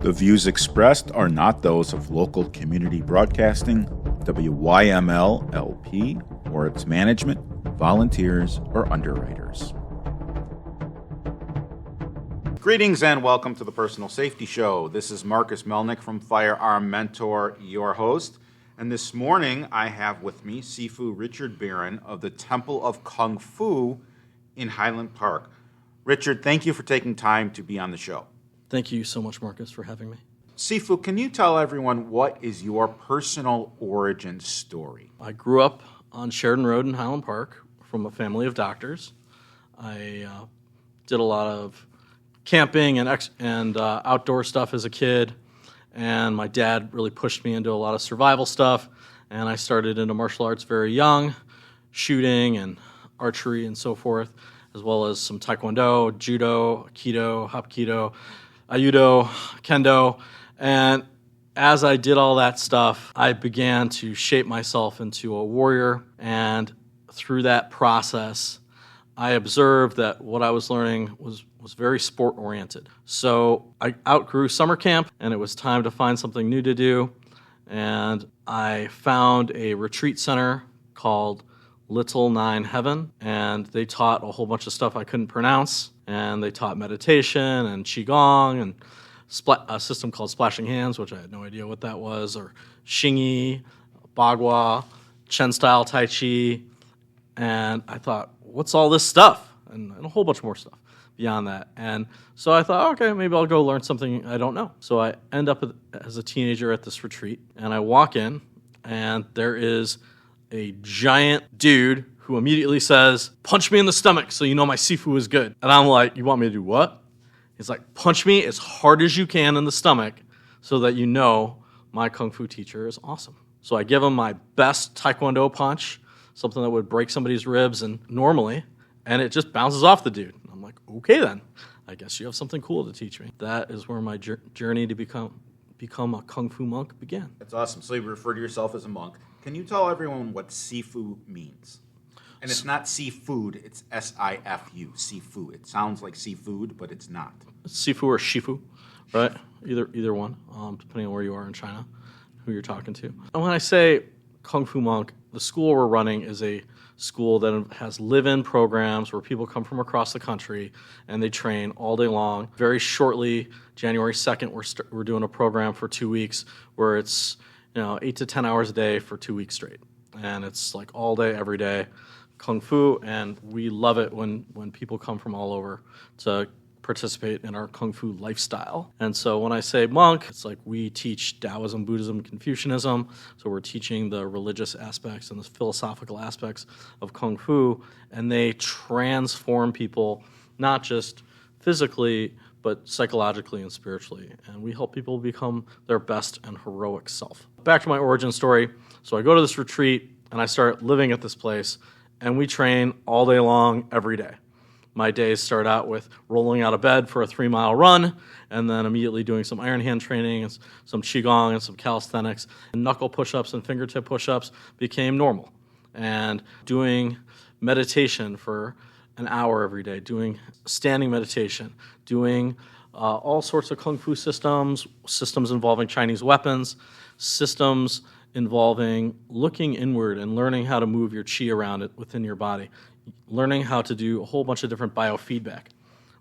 The views expressed are not those of local community broadcasting, WYML LP, or its management, volunteers, or underwriters. Greetings and welcome to the Personal Safety Show. This is Marcus Melnick from Firearm Mentor, your host. And this morning I have with me Sifu Richard Barron of the Temple of Kung Fu in Highland Park. Richard, thank you for taking time to be on the show. Thank you so much, Marcus, for having me. Sifu, can you tell everyone what is your personal origin story? I grew up on Sheridan Road in Highland Park from a family of doctors. I did a lot of camping and outdoor stuff as a kid, and my dad really pushed me into a lot of survival stuff, and I started into martial arts very young, shooting and archery and so forth, as well as some taekwondo, judo, aikido, hapkido, ayudo, kendo. And as I did all that stuff, I began to shape myself into a warrior. And through that process, I observed that what I was learning was very sport-oriented. So I outgrew summer camp, and it was time to find something new to do. And I found a retreat center called Little Nine Heaven, and they taught a whole bunch of stuff I couldn't pronounce. And they taught meditation and qigong and a system called splashing hands, which I had no idea what that was, or xingyi, bagua, Chen-style tai chi. And I thought, what's all this stuff? And a whole bunch more stuff beyond that. And so I thought, okay, maybe I'll go learn something I don't know. So I end up as a teenager at this retreat, and I walk in, and there is a giant dude who immediately says, punch me in the stomach so you know my Sifu is good. And I'm like, you want me to do what? He's like, punch me as hard as you can in the stomach so that you know my Kung Fu teacher is awesome. So I give him my best Taekwondo punch, something that would break somebody's ribs and it just bounces off the dude. I'm like, okay then, I guess you have something cool to teach me. That is where my journey to become a Kung Fu monk began. That's awesome. So you refer to yourself as a monk. Can you tell everyone what Sifu means? And it's not seafood, it's S-I-F-U, Sifu. It sounds like seafood, but it's not. Sifu or Shifu, right? Either one, depending on where you are in China, who you're talking to. And when I say Kung Fu monk, the school we're running is a school that has live-in programs where people come from across the country and they train all day long. Very shortly, January 2nd, we're doing a program for 2 weeks where it's 8 to 10 hours a day for 2 weeks straight. And it's like all day, every day, Kung Fu, and we love it when people come from all over to participate in our Kung Fu lifestyle. And so when I say monk, it's like we teach Taoism, Buddhism, Confucianism, so we're teaching the religious aspects and the philosophical aspects of Kung Fu, and they transform people, not just physically, but psychologically and spiritually. And we help people become their best and heroic self. Back to my origin story. So I go to this retreat, and I start living at this place, and we train all day long, every day. My days start out with rolling out of bed for a 3-mile run, and then immediately doing some iron hand training, and some qigong, and some calisthenics. And knuckle push-ups and fingertip push-ups became normal. And doing meditation for an hour every day, doing standing meditation, doing all sorts of Kung Fu systems involving Chinese weapons, systems involving looking inward and learning how to move your qi around it within your body, learning how to do a whole bunch of different biofeedback,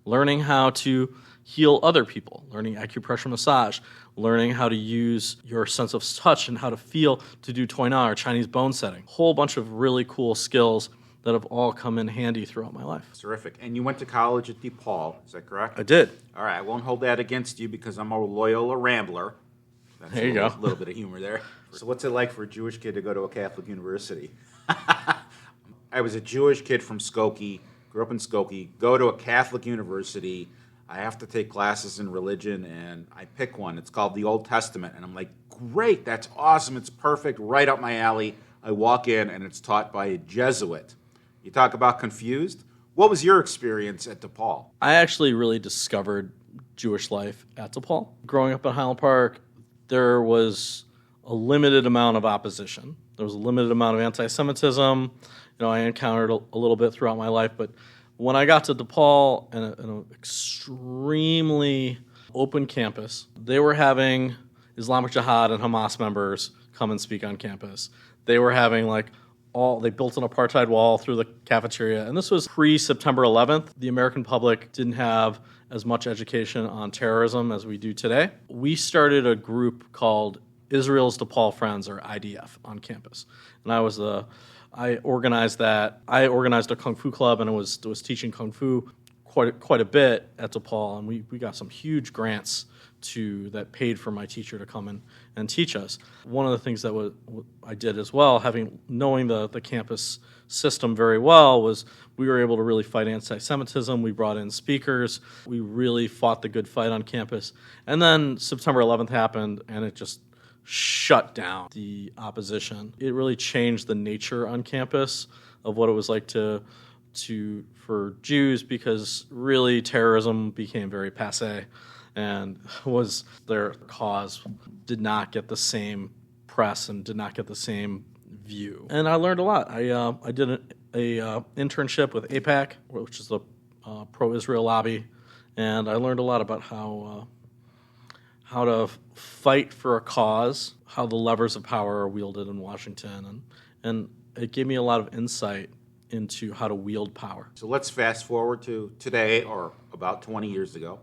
learning how to heal other people, learning acupressure massage, learning how to use your sense of touch and how to feel to do Toi Na or Chinese bone setting. A whole bunch of really cool skills that have all come in handy throughout my life. Terrific. And you went to college at DePaul, is that correct? I did. All right, I won't hold that against you because I'm a Loyola Rambler. That's there you go. A little bit of humor there. So what's it like for a Jewish kid to go to a Catholic university? I was a Jewish kid from Skokie, grew up in Skokie, go to a Catholic university. I have to take classes in religion, and I pick one. It's called the Old Testament, and I'm like, great, that's awesome, it's perfect, right up my alley. I walk in, and it's taught by a Jesuit. You talk about confused? What was your experience at DePaul? I actually really discovered Jewish life at DePaul. Growing up in Highland Park, there was a limited amount of opposition. There was a limited amount of anti-Semitism. I encountered a little bit throughout my life, but when I got to DePaul, in an extremely open campus. They were having Islamic Jihad and Hamas members come and speak on campus. They were having they built an apartheid wall through the cafeteria. And this was pre-September 11th. The American public didn't have as much education on terrorism as we do today. We started a group called Israel's DePaul Friends, or IDF, on campus. And I organized that. I organized a Kung Fu club, and I was teaching Kung Fu quite a bit at DePaul. And we got some huge grants that paid for my teacher to come in and teach us. One of the things that I did as well, knowing the campus system very well, was we were able to really fight anti-Semitism. We brought in speakers. We really fought the good fight on campus. And then September 11th happened, and it just shut down the opposition. It really changed the nature on campus of what it was like for Jews, because really terrorism became very passé. And their cause did not get the same press and did not get the same view. And I learned a lot. I did a internship with AIPAC, which is the pro-Israel lobby, and I learned a lot about how to fight for a cause, how the levers of power are wielded in Washington, and it gave me a lot of insight into how to wield power. So let's fast forward to today, or about 20 years ago.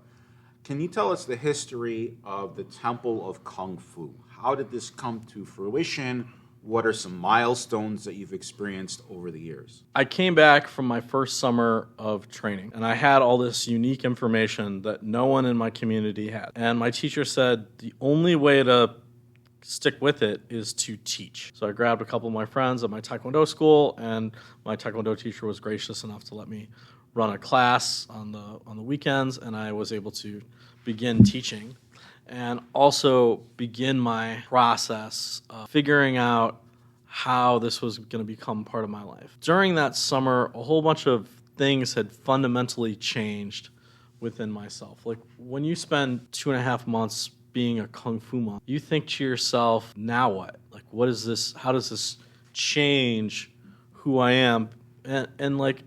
Can you tell us the history of the Temple of Kung Fu? How did this come to fruition? What are some milestones that you've experienced over the years? I came back from my first summer of training, and I had all this unique information that no one in my community had. And my teacher said the only way to stick with it is to teach. So I grabbed a couple of my friends at my Taekwondo school, and my Taekwondo teacher was gracious enough to let me run a class on the weekends, and I was able to begin teaching and also begin my process of figuring out how this was going to become part of my life. During that summer, a whole bunch of things had fundamentally changed within myself. Like, when you spend 2.5 months being a Kung Fu monk, you think to yourself, now what? Like, what is this? How does this change who I am? And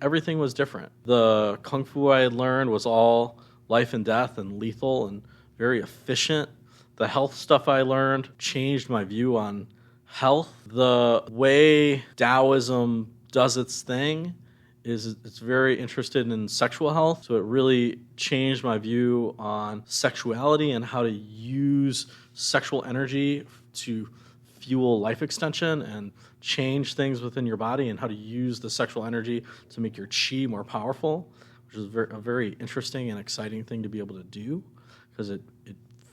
everything was different. The Kung Fu I had learned was all life and death and lethal and very efficient. The health stuff I learned changed my view on health. The way Taoism does its thing is it's very interested in sexual health. So it really changed my view on sexuality and how to use sexual energy to fuel life extension and change things within your body, and how to use the sexual energy to make your chi more powerful, which is a very interesting and exciting thing to be able to do, because it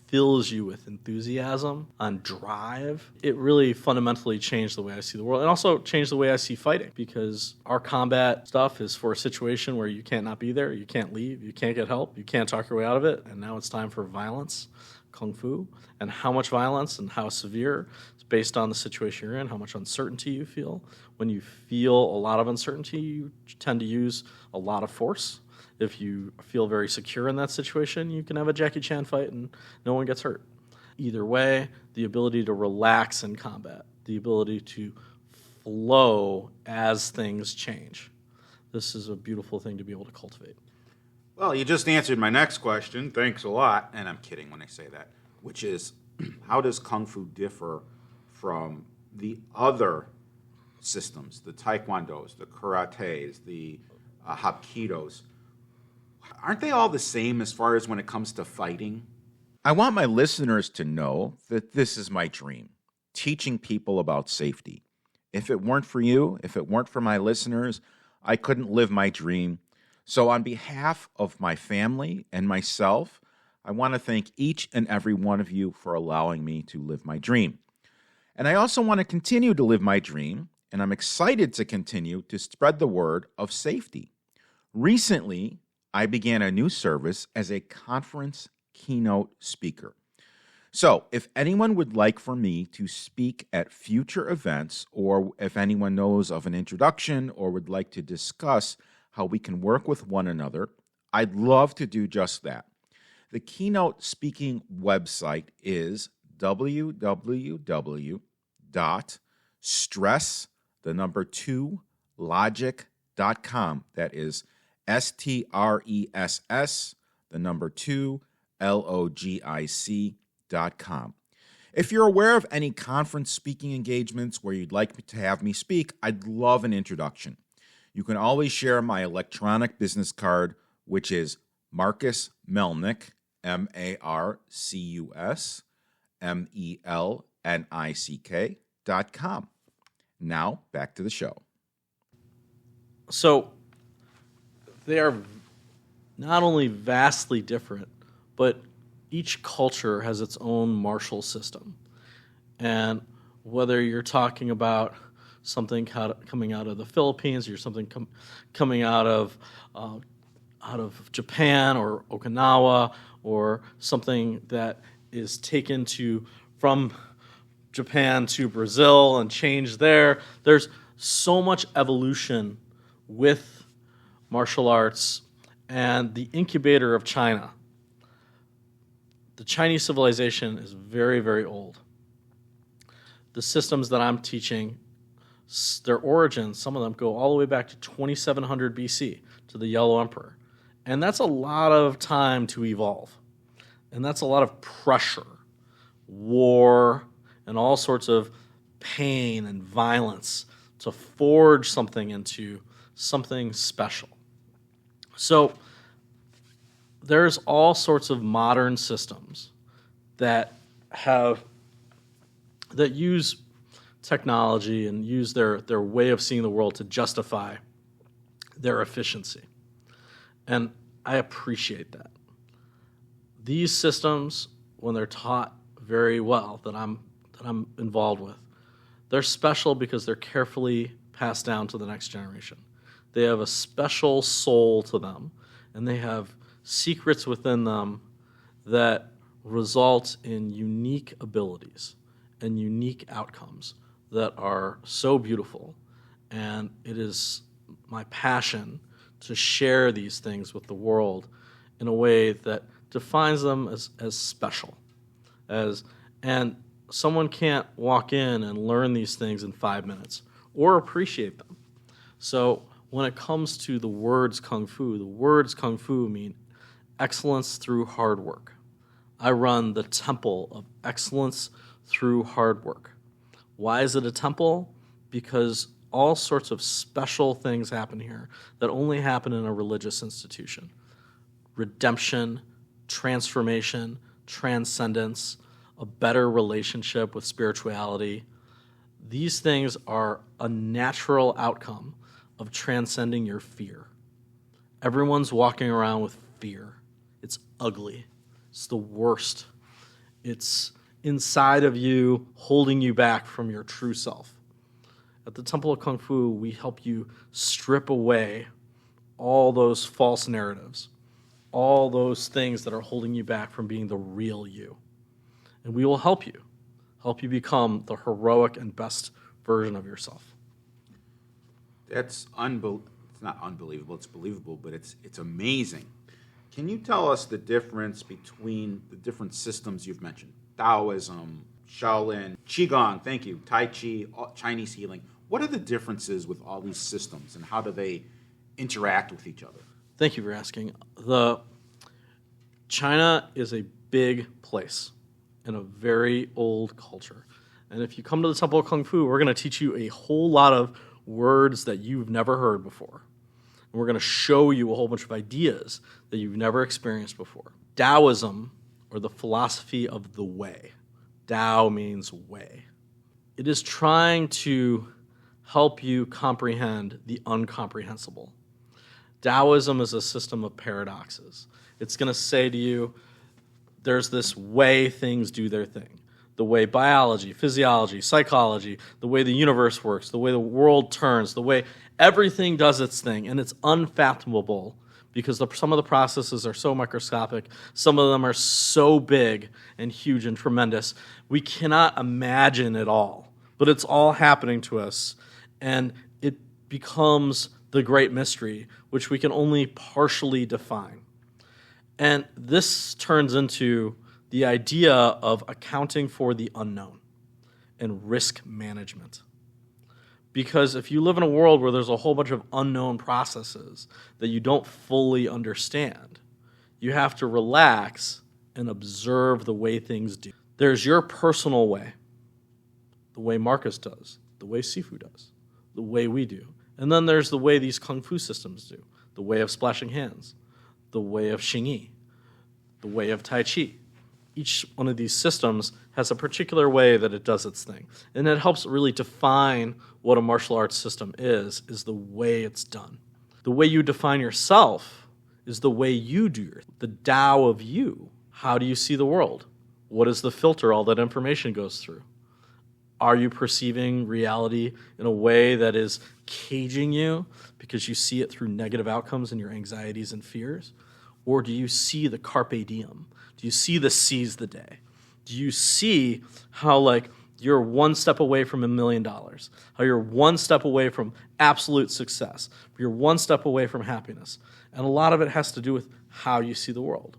fills you with enthusiasm and drive. It really fundamentally changed the way I see the world, and also changed the way I see fighting, because our combat stuff is for a situation where you can't not be there, you can't leave, you can't get help, you can't talk your way out of it, and now it's time for violence, Kung Fu, and how much violence and how severe is based on the situation you're in, how much uncertainty you feel. When you feel a lot of uncertainty, you tend to use a lot of force. If you feel very secure in that situation, you can have a Jackie Chan fight and no one gets hurt. Either way, the ability to relax in combat, the ability to flow as things change. This is a beautiful thing to be able to cultivate. Well, you just answered my next question. Thanks a lot. And I'm kidding when I say that, which is, how does Kung Fu differ from the other systems, the Taekwondos, the Karates, the Hapkidos? Aren't they all the same as far as when it comes to fighting? I want my listeners to know that this is my dream, teaching people about safety. If it weren't for you, if it weren't for my listeners, I couldn't live my dream. So on behalf of my family and myself, I want to thank each and every one of you for allowing me to live my dream. And I also want to continue to live my dream, and I'm excited to continue to spread the word of safety. Recently, I began a new service as a conference keynote speaker. So if anyone would like for me to speak at future events, or if anyone knows of an introduction or would like to discuss how we can work with one another, I'd love to do just that. The keynote speaking website is www.stress2logic.com. That is STRESS 2 logic.com. If you're aware of any conference speaking engagements where you'd like to have me speak, I'd love an introduction. You can always share my electronic business card, which is Marcus Melnick, MarcusMelnick.com. Now, back to the show. So they are not only vastly different, but each culture has its own martial system. And whether you're talking about something coming out of the Philippines or something coming out of Japan or Okinawa, or something that is taken from Japan to Brazil and changed there, there's so much evolution with martial arts. And the incubator of China, the Chinese civilization, is very, very old. The systems that I'm teaching, their origins, some of them go all the way back to 2700 BC, to the Yellow Emperor. And that's a lot of time to evolve. And that's a lot of pressure, war, and all sorts of pain and violence to forge something into something special. So there's all sorts of modern systems that use technology and use their way of seeing the world to justify their efficiency. And I appreciate that. These systems, when they're taught very well, that I'm involved with, they're special because they're carefully passed down to the next generation. They have a special soul to them, and they have secrets within them that result in unique abilities and unique outcomes that are so beautiful. And it is my passion to share these things with the world in a way that defines them as special. And someone can't walk in and learn these things in 5 minutes or appreciate them. So when it comes to the words Kung Fu mean excellence through hard work. I run the temple of excellence through hard work. Why is it a temple? Because all sorts of special things happen here that only happen in a religious institution. Redemption, transformation, transcendence, a better relationship with spirituality. These things are a natural outcome of transcending your fear. Everyone's walking around with fear. It's ugly. It's the worst. It's inside of you, holding you back from your true self. At the Temple of Kung Fu, we help you strip away all those false narratives, all those things that are holding you back from being the real you. And we will help you become the heroic and best version of yourself. That's it's not unbelievable, it's believable, but it's amazing. Can you tell us the difference between the different systems you've mentioned? Taoism, Shaolin, Qigong, thank you, Tai Chi, Chinese healing. What are the differences with all these systems, and how do they interact with each other? Thank you for asking. China is a big place and a very old culture. And if you come to the Temple of Kung Fu, we're going to teach you a whole lot of words that you've never heard before. And we're going to show you a whole bunch of ideas that you've never experienced before. Taoism, or the philosophy of the way. Tao means way. It is trying to help you comprehend the incomprehensible. Taoism is a system of paradoxes. It's going to say to you, there's this way things do their thing. The way biology, physiology, psychology, the way the universe works, the way the world turns, the way everything does its thing. And it's unfathomable because some of the processes are so microscopic. Some of them are so big and huge and tremendous. We cannot imagine it all. But it's all happening to us. And it becomes the great mystery, which we can only partially define. And this turns into the idea of accounting for the unknown and risk management. Because if you live in a world where there's a whole bunch of unknown processes that you don't fully understand, you have to relax and observe the way things do. There's your personal way, the way Marcus does, the way Sifu does, the way we do. And then there's the way these Kung Fu systems do, the way of splashing hands, the way of Xingyi, the way of Tai Chi. Each one of these systems has a particular way that it does its thing. And it helps really define what a martial arts system is the way it's done. The way you define yourself is the way you do the Tao of you. How do you see the world? What is the filter all that information goes through? Are you perceiving reality in a way that is caging you because you see it through negative outcomes and your anxieties and fears? Or do you see the carpe diem? Do you see the seize the day? Do you see how you're one step away from $1 million? How you're one step away from absolute success? You're one step away from happiness. And a lot of it has to do with how you see the world.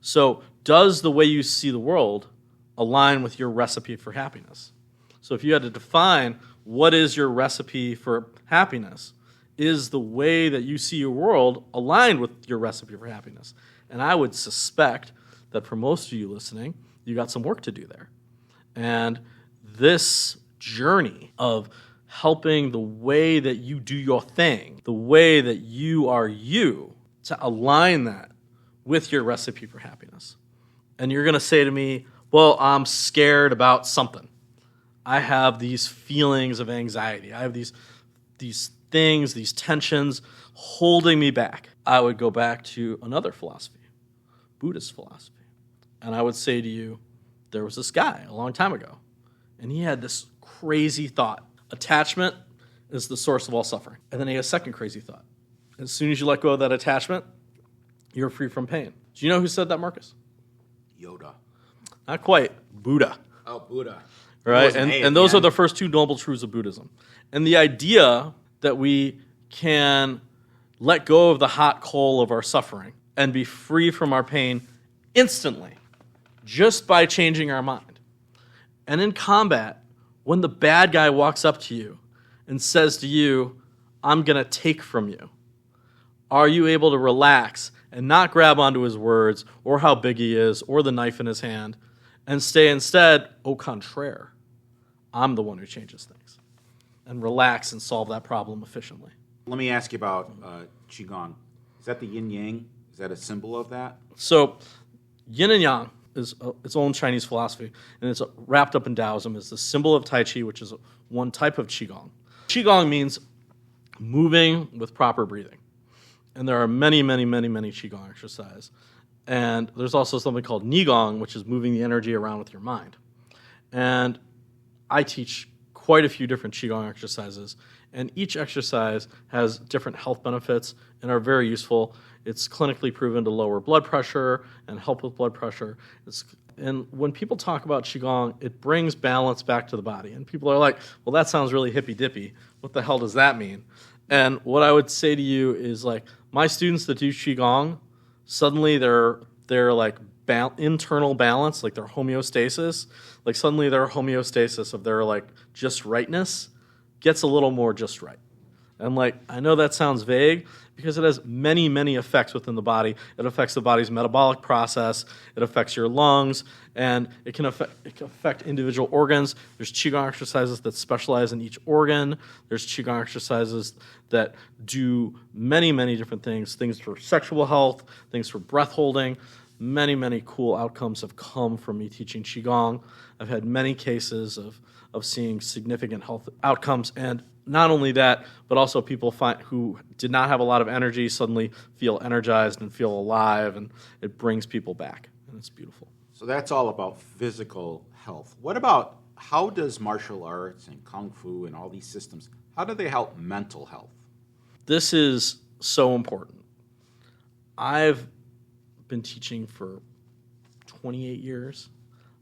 So does the way you see the world align with your recipe for happiness? So if you had to define what is your recipe for happiness, is the way that you see your world aligned with your recipe for happiness? And I would suspect that for most of you listening, you got some work to do there. And this journey of helping the way that you do your thing, the way that you are you, to align that with your recipe for happiness. And you're going to say to me, well, I'm scared about something. I have these feelings of anxiety. I have these things, these tensions holding me back. I would go back to another philosophy, Buddhist philosophy. And I would say to you, there was this guy a long time ago, and he had this crazy thought. Attachment is the source of all suffering. And then he had a second crazy thought. As soon as you let go of that attachment, you're free from pain. Do you know who said that, Marcus? Yoda. Not quite. Buddha. Oh, Buddha. Right? And those are the first two noble truths of Buddhism. And the idea that we can let go of the hot coal of our suffering and be free from our pain instantly just by changing our mind. And in combat, when the bad guy walks up to you and says to you, I'm going to take from you, are you able to relax and not grab onto his words or how big he is or the knife in his hand and stay instead, au contraire, I'm the one who changes things, and relax and solve that problem efficiently? Let me ask you about Qigong. Is that the yin yang? Is that a symbol of that? So yin and yang is its own Chinese philosophy, and it's wrapped up in Taoism. It's the symbol of Tai Chi, which is one type of Qigong. Qigong means moving with proper breathing. And there are many, many, many, many Qigong exercises. And there's also something called Nigong, which is moving the energy around with your mind. And I teach quite a few different Qigong exercises, and each exercise has different health benefits and are very useful. It's clinically proven to lower blood pressure and help with blood pressure. And when people talk about Qigong, it brings balance back to the body. And people are like, well, that sounds really hippy-dippy. What the hell does that mean? And what I would say to you is, my students that do Qigong, suddenly they're internal balance, their homeostasis, suddenly their homeostasis of their just rightness gets a little more just right. And I know that sounds vague because it has many, many effects within the body. It affects the body's metabolic process. It affects your lungs, and it can affect individual organs. There's Qigong exercises that specialize in each organ. There's Qigong exercises that do many, many different things for sexual health, things for breath holding. Many, many cool outcomes have come from me teaching Qigong. I've had many cases of seeing significant health outcomes, and not only that, but also people who did not have a lot of energy suddenly feel energized and feel alive, and it brings people back, and it's beautiful. So that's all about physical health. What about, how does martial arts and Kung Fu and all these systems, how do they help mental health? This is so important. I've been teaching for 28 years.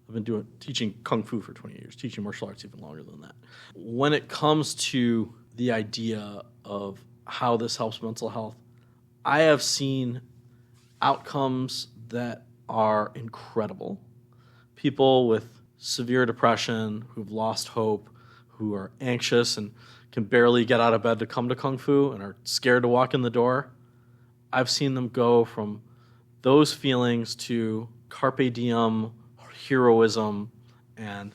I've been teaching Kung Fu for 20 years, teaching martial arts even longer than that. When it comes to the idea of how this helps mental health, I have seen outcomes that are incredible. People with severe depression, who've lost hope, who are anxious and can barely get out of bed to come to Kung Fu and are scared to walk in the door, I've seen them go from those feelings to carpe diem, heroism, and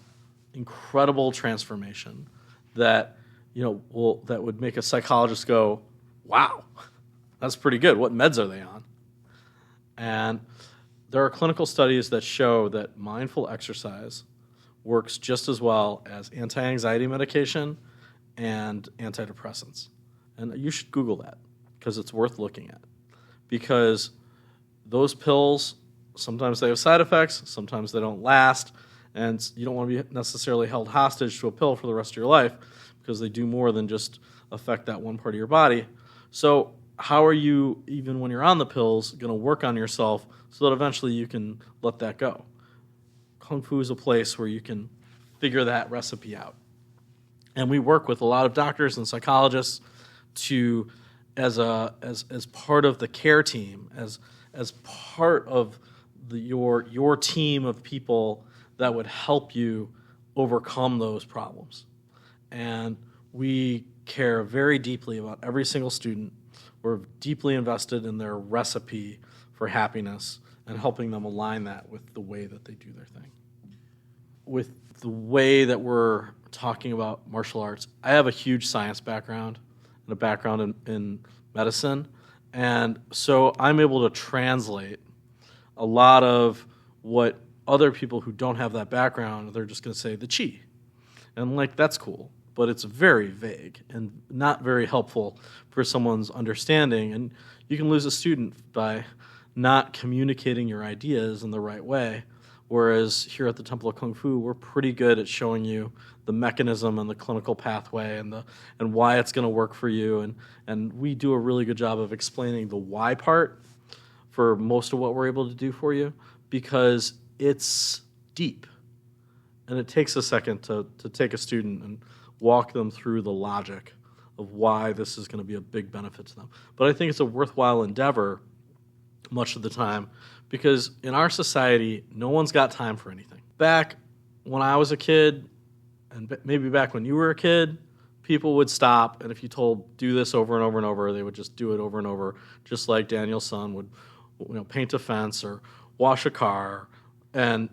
incredible transformation that that would make a psychologist go, "Wow, that's pretty good. What meds are they on?" And there are clinical studies that show that mindful exercise works just as well as anti-anxiety medication and antidepressants. And you should Google that because it's worth looking at. Because those pills, sometimes they have side effects, sometimes they don't last, and you don't want to be necessarily held hostage to a pill for the rest of your life because they do more than just affect that one part of your body. So how are you, even when you're on the pills, going to work on yourself so that eventually you can let that go? Kung Fu is a place where you can figure that recipe out. And we work with a lot of doctors and psychologists to, as part of the care team, as part of your team of people that would help you overcome those problems. And we care very deeply about every single student. We're deeply invested in their recipe for happiness and helping them align that with the way that they do their thing. With the way that we're talking about martial arts, I have a huge science background and a background in medicine. And so I'm able to translate a lot of what other people who don't have that background, they're just going to say the chi. And that's cool, but it's very vague and not very helpful for someone's understanding. And you can lose a student by not communicating your ideas in the right way. Whereas here at the Temple of Kung Fu, we're pretty good at showing you the mechanism and the clinical pathway and why it's going to work for you. And we do a really good job of explaining the why part for most of what we're able to do for you because it's deep. And it takes a second to take a student and walk them through the logic of why this is going to be a big benefit to them. But I think it's a worthwhile endeavor much of the time because in our society, no one's got time for anything. Back when I was a kid, and maybe back when you were a kid, people would stop, and if you told do this over and over and over, they would just do it over and over, just like Daniel's son would paint a fence or wash a car, and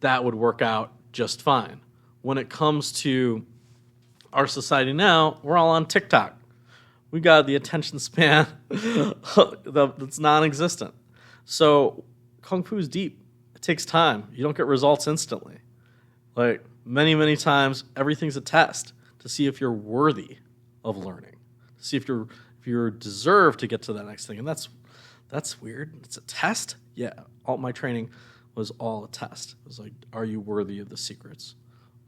that would work out just fine. When it comes to our society now, we're all on TikTok. We got the attention span that's non-existent. So Kung Fu is deep. It takes time. You don't get results instantly. Many, many times, everything's a test to see if you're worthy of learning, to see if you're deserved to get to that next thing. And that's weird. It's a test? Yeah. All my training was all a test. It was are you worthy of the secrets?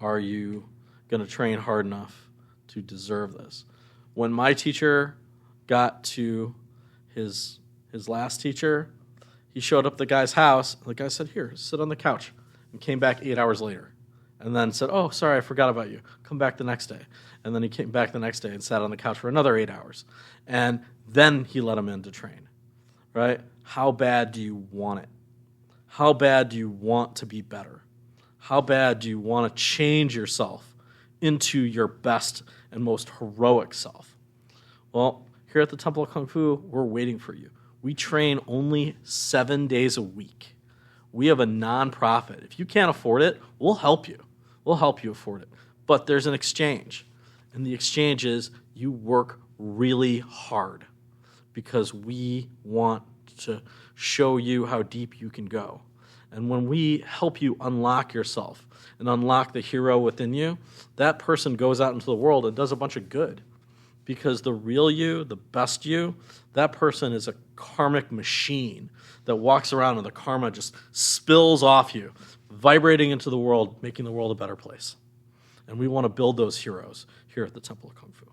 Are you going to train hard enough to deserve this? When my teacher got to his last teacher, he showed up at the guy's house. The guy said, "Here, sit on the couch," and came back 8 hours later. And then said, "Oh, sorry, I forgot about you. Come back the next day." And then he came back the next day and sat on the couch for another 8 hours. And then he let him in to train, right? How bad do you want it? How bad do you want to be better? How bad do you want to change yourself into your best and most heroic self? Well, here at the Temple of Kung Fu, we're waiting for you. We train only 7 days a week. We have a nonprofit. If you can't afford it, we'll help you. We'll help you afford it. But there's an exchange. And the exchange is you work really hard because we want to show you how deep you can go. And when we help you unlock yourself and unlock the hero within you, that person goes out into the world and does a bunch of good. Because the real you, the best you, that person is a karmic machine that walks around and the karma just spills off you, vibrating into the world, making the world a better place. And we want to build those heroes here at the Temple of Kung Fu.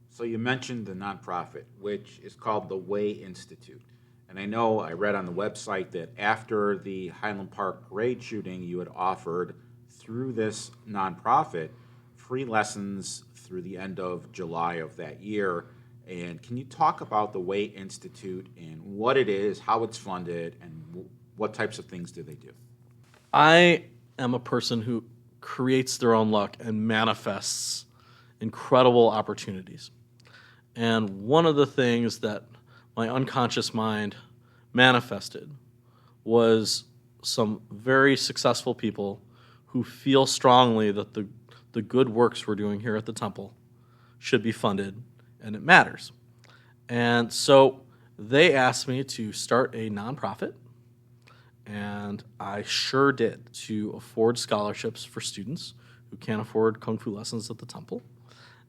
So you mentioned the nonprofit, which is called the Way Institute. And I know I read on the website that after the Highland Park parade shooting, you had offered, through this nonprofit, free lessons through the end of July of that year. And can you talk about the Way Institute and what it is, how it's funded, and what types of things do they do? I am a person who creates their own luck and manifests incredible opportunities. And one of the things that my unconscious mind manifested was some very successful people who feel strongly that the good works we're doing here at the temple should be funded, and it matters. And so they asked me to start a nonprofit, and I sure did, to afford scholarships for students who can't afford Kung Fu lessons at the temple,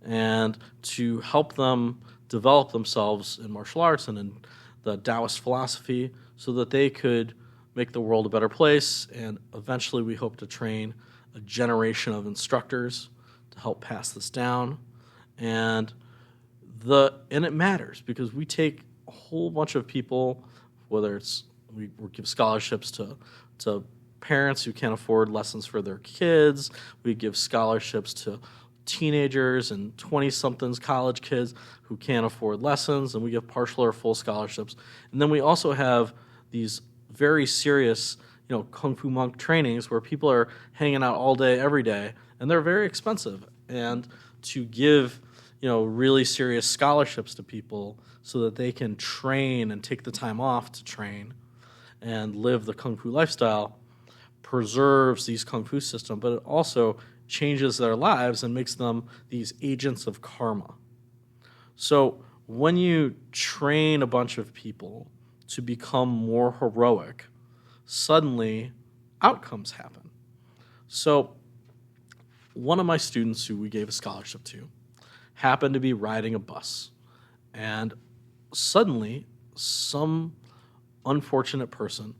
and to help them develop themselves in martial arts and in the Taoist philosophy so that they could make the world a better place. And eventually we hope to train a generation of instructors to help pass this down. And it matters because we take a whole bunch of people, whether it's we give scholarships to parents who can't afford lessons for their kids. We give scholarships to teenagers and 20-somethings, college kids who can't afford lessons, and we give partial or full scholarships. And then we also have these very serious, Kung Fu monk trainings where people are hanging out all day, every day, and they're very expensive. And to give, really serious scholarships to people so that they can train and take the time off to train and live the Kung Fu lifestyle preserves these Kung Fu system, but it also changes their lives and makes them these agents of karma. So when you train a bunch of people to become more heroic, suddenly outcomes happen. So one of my students who we gave a scholarship to happened to be riding a bus, and suddenly some unfortunate person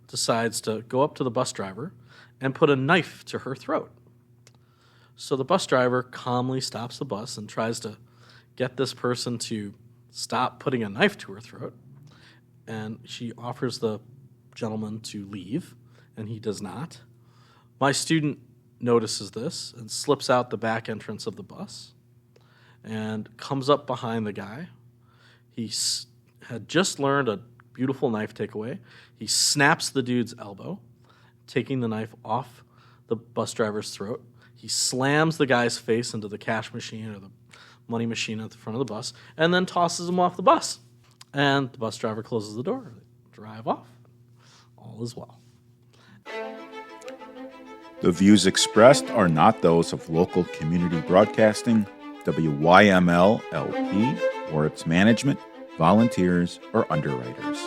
decides to go up to the bus driver and put a knife to her throat. So the bus driver calmly stops the bus and tries to get this person to stop putting a knife to her throat. And she offers the gentleman to leave, and he does not. My student notices this and slips out the back entrance of the bus and comes up behind the guy. He had just learned a beautiful knife takeaway. He snaps the dude's elbow, taking the knife off the bus driver's throat. He slams the guy's face into the cash machine or the money machine at the front of the bus, and then tosses him off the bus. And the bus driver closes the door. They drive off. All is well. The views expressed are not those of local community broadcasting, WYML LP, or its management, volunteers, or underwriters.